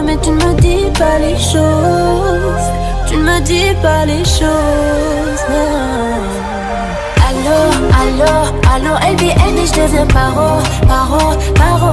mais tu ne me dis pas les choses. Tu ne me dis pas les choses, non. Allô, allô, allô, LBN et je deviens paro, paro, paro.